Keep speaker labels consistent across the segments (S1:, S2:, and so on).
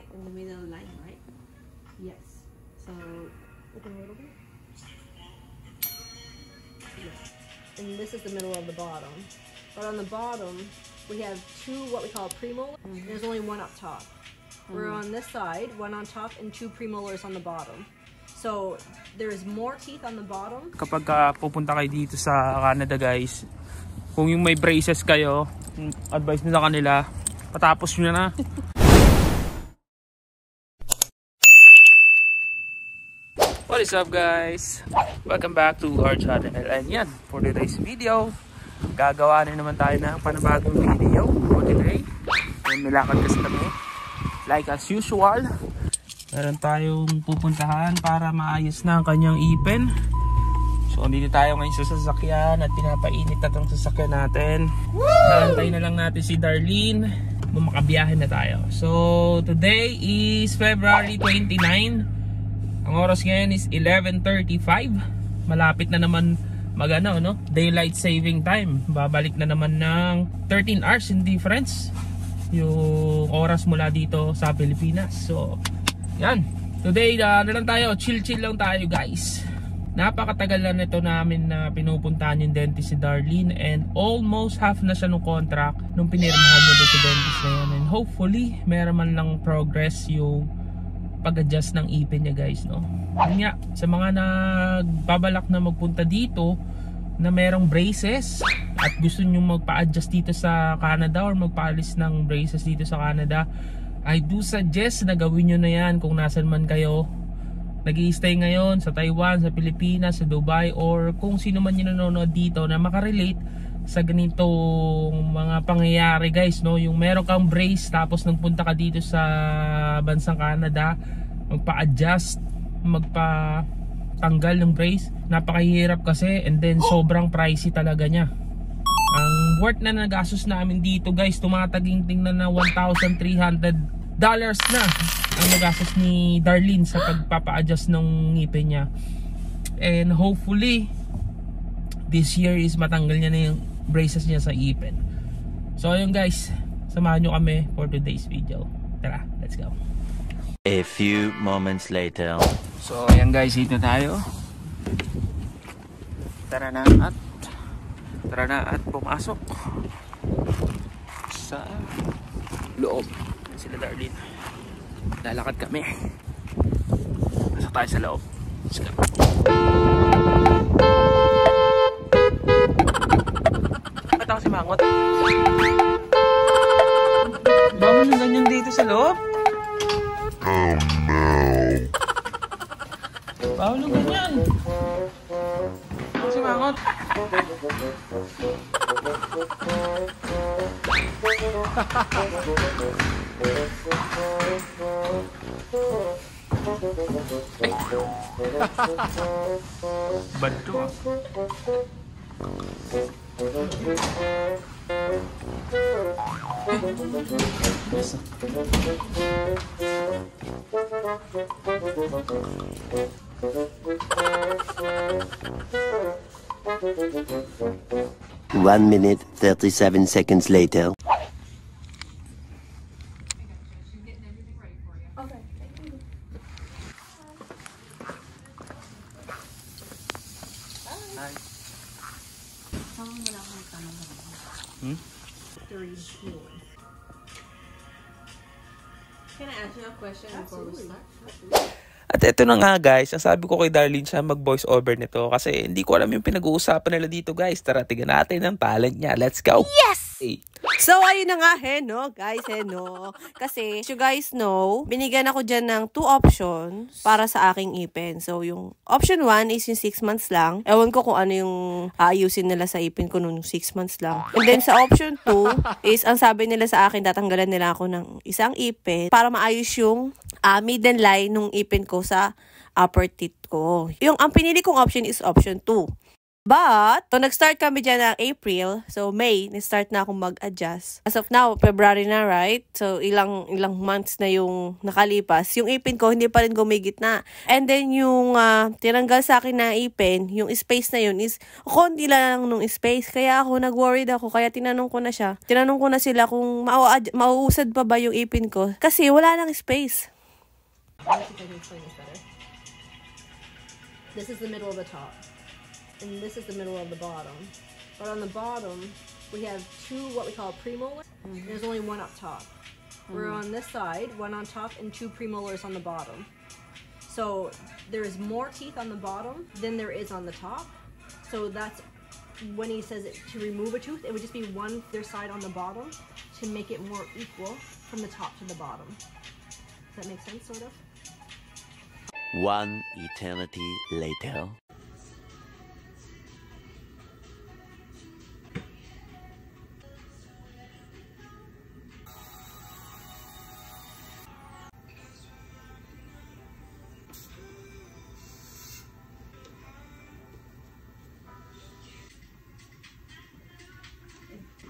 S1: it in the middle line, right? Yes. So open a little bit. Yeah. And this is the middle of the bottom. But on the bottom, we have two what we call premolars. There's only one up top. We're on this side, one on top, and two premolars on the bottom. So there's more teeth on the bottom.
S2: Kapag pupunta kayo dito sa Canada guys, kung yung may braces kayo, advice nyo sa kanila, patapos nyo na. What is up guys? Welcome back to our channel. And yan, for today's video, gagawa na naman tayo ng panibagong video for today. And nilakad kasi kami. Like as usual, meron tayong pupuntahan para maayos na ang kanyang ipin. So dito tayo ngayon sa sasakyan at pinapainit na itong sasakyan natin. Nantay na lang natin si Darlene, makabiyahe na tayo. So today is February 29. Ang oras ngayon is 11:35. Malapit na naman daylight saving time. Babalik na naman ng 13 hours in difference yung oras mula dito sa Pilipinas. So yan, today na lang tayo, chill lang tayo guys. Napakatagal na nito namin na pinupuntahan yung dentist si Darlene, and almost half na siya ng contract nung pinirmahan niya doon sa dentist na yan. And hopefully meron man lang progress yung pag-adjust ng ipin niya guys, no? Yun nga, sa mga nagbabalak na magpunta dito na merong braces at gusto nyo magpa-adjust dito sa Canada or magpaalis ng braces dito sa Canada, I do suggest na gawin nyo na yan kung nasan man kayo nag-i-stay ngayon, sa Taiwan, sa Pilipinas, sa Dubai, or kung sino man yung nanonood dito na makarelate sa ganitong mga pangyayari guys, no? Yung meron kang brace tapos nagpunta ka dito sa bansang Canada, magpa-adjust, magpa-tanggal ng brace, napakahirap kasi, and then sobrang pricey talaga niya. Ang worth na nagastos namin dito guys, tumataging-ting na $1,300 na ang nagastos ni Darlene sa pagpapa-adjust ng ngipin niya. And hopefully this year is matanggal niya na yung braces niya sa ipin. So ayun guys, samahan nyo kami for today's video. Tara, let's go.
S3: A few moments later.
S2: So ayan guys, dito tayo. Tara na at pumasok sa loob. Sila Darlene, lalakad kami. Pasok tayo sa loob. Let's go. Ba't ako si Mangot? Bawal yung ganyan dito sa loob? Oh no. Bawal yung ganyan. Ako si Mangot. Bad to ah. Yes.
S3: 1 minute 37 seconds later.
S1: Can I ask you a question before we start?
S2: At eto na nga guys, ang sabi ko kay Darlene siya mag voice over nito kasi hindi ko alam yung pinag-uusapan nila dito guys. Tara, tignan natin ang talent niya. Let's go!
S1: Yes!
S2: Hey.
S1: So, ayun na nga, guys, Kasi, as you guys know, binigyan ako dyan ng 2 options para sa aking ipin. So, yung option 1 is yung 6 months lang. Ewan ko kung ano yung aayusin nila sa ipin ko nung 6 months lang. And then, sa option 2 is, ang sabi nila sa akin, tatanggalan nila ako ng isang ipin para maayos yung midline line nung ipin ko sa upper teeth ko. Ang pinili kong option is option 2. But, so nag-start kami dyan ng April. So, May, nag-start na akong mag-adjust. As of now, February na, right? So, ilang months na yung nakalipas. Yung ipin ko, hindi pa rin gumigit na. And then, yung tinanggal sa akin na ipin, yung space na yun is, konti lang nung space. Kaya ako, nag-worried ako. Kaya tinanong ko na siya. Tinanong ko na sila kung mauusad pa ba yung ipin ko. Kasi, wala nang space. This is the middle of the top. And this is the middle of the bottom. But on the bottom, we have two what we call premolars. There's only one up top. We're on this side, one on top, and two premolars on the bottom. So there's more teeth on the bottom than there is on the top. So that's when he says to remove a tooth, it would just be one their side on the bottom to make it more equal from the top to the bottom. Does that make sense, sort of?
S3: One eternity later.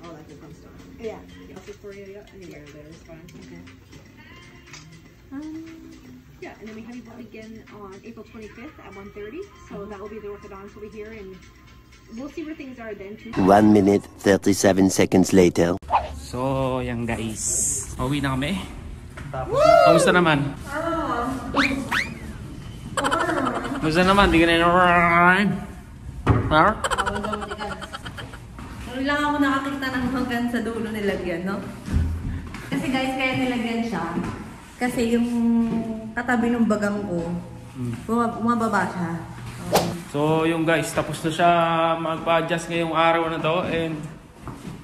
S4: Oh, that's your fun stuff. Yeah. That's it for you, yeah. Anywhere there is fine. Okay. Yeah, and then we have you begin on April 25th at 1:30. So that will be the orthodontist will be here, and we'll see where things are then too.
S3: 1 minute, 37 seconds later.
S2: So, yan guys. Pauwi na kami. Kamusta naman? Kamusta naman? Di ka na yun?
S1: Ano lang ako nakakita ng hanggang sa dulo nilagyan, no? Kasi guys, kaya nilagyan siya. Kasi yung katabi ng bagang ko, bumababa siya.
S2: So, yung guys, tapos na siya magpa-adjust ngayong araw na to. And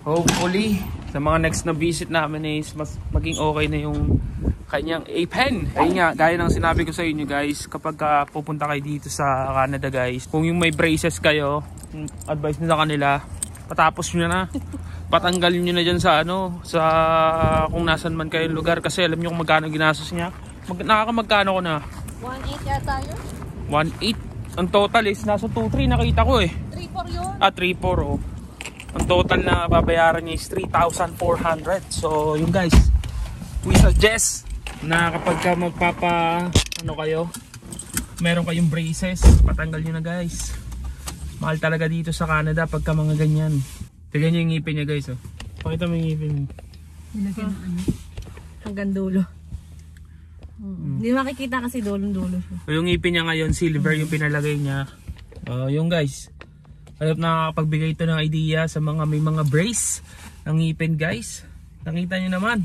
S2: hopefully, sa mga next na visit namin is mas maging okay na yung kanyang A-pen. Ayun nga, gaya ng sinabi ko sa inyo guys, kapag pupunta kayo dito sa Canada guys, kung yung may braces kayo, advice nyo sa kanila, patapos nyo na. Patanggalin nyo na dyan sa sa kung nasan man kayong lugar. Kasi alam nyo kung magkano ginastos niya. Nakakamagkano ko na?
S1: 1.8 yata yun?
S2: 1.8. Ang total is nasa 2.3 nakita ko eh.
S1: 3.4 yun?
S2: 3.4 oh. Ang total na babayaran niya is 3,400. So yun guys, we suggest na kapag ka kayo, meron kayong braces, patanggal nyo na guys. Mahal talaga dito sa Canada pagka mga ganyan. Tignan nyo yung ngipin niya guys oh. Pakita mo yung ngipin mo.
S1: Nilagyan ng ano? Hanggang dulo. Hindi makikita kasi dulo-dulo siya.
S2: So, yung ngipin niya ngayon, silver yung pinalagay niya. Yung guys, alam nakakapagbigay ito ng idea sa mga may mga brace ng ngipin guys. Nakita nyo naman,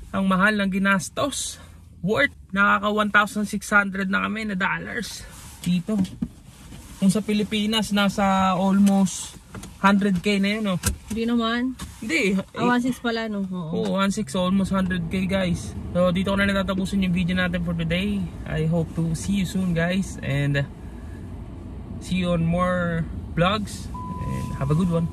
S2: ang mahal ng ginastos. Worth, nakaka 1,600 na kami na dollars dito. Kung sa Pilipinas, nasa almost 100k na yun, oh.
S1: Hindi naman.
S2: Hindi.
S1: 1.6 pala, no?
S2: Oo, 1.6, almost 100k, guys. So, dito ko na natatapusin yung video natin for today. I hope to see you soon, guys. And see you on more vlogs. And have a good one.